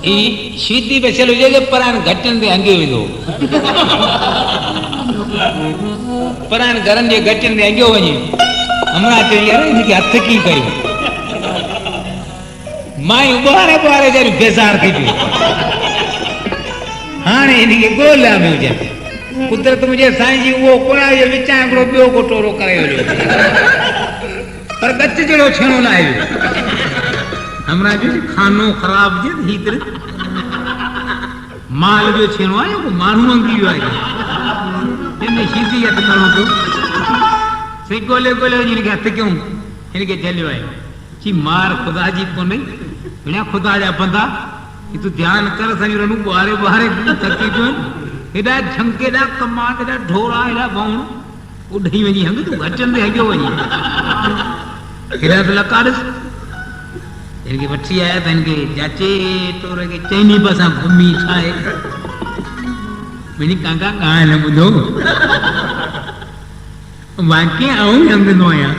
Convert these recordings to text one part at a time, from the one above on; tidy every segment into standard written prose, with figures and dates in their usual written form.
ई शीती पे चलो जे परान घटन दे अंगे विदो परान घरन जे घटन दे अंगे वनी हमरा ते यार इनके हथ की कई माई बारे बारे जरी बेजार थी पी हाने इनके गोला में जे कुदरत मुझे साईं जी वो कोड़ा जे विचा हिकड़ो बियो कोटोरो करे वयो पर गच जड़ो छेणो ना आयो हमरा जो खानो खराब जे भीतर माल जो छेणो आयो को मानू अंगी आयो इने सीधी हथ करो तो से गोले गोले इनके हथ क्यों इनके जलियो आयो ची मार खुदा जी को नहीं बिना खुदा जा बंदा कि तू ध्यान कर सनी रनु बारे बारे थकी जो एडा झंकेडा कमान एडा ढोरा एडा बाउन उडई वनी हंग तू घटन दे हगयो वनी एडा लकाड़स इनके बच्ची आया था इनके जाचे तोरे के चैनी बसा घूमी छाए मैंने काका कहाँ है बुधो वाक्य आऊं हंग नो आया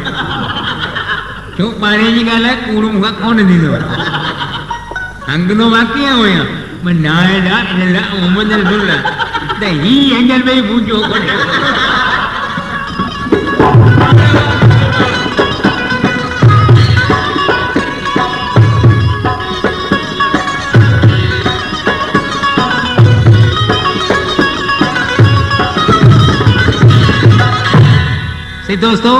क्यों पानी जी गाला कूड़ू मुखा कौन दी दो हंग नो वाक्य आऊं या मैं नायला इनला उमंदल दुल्ला दही अंजल में पूछो कोटे दोस्तों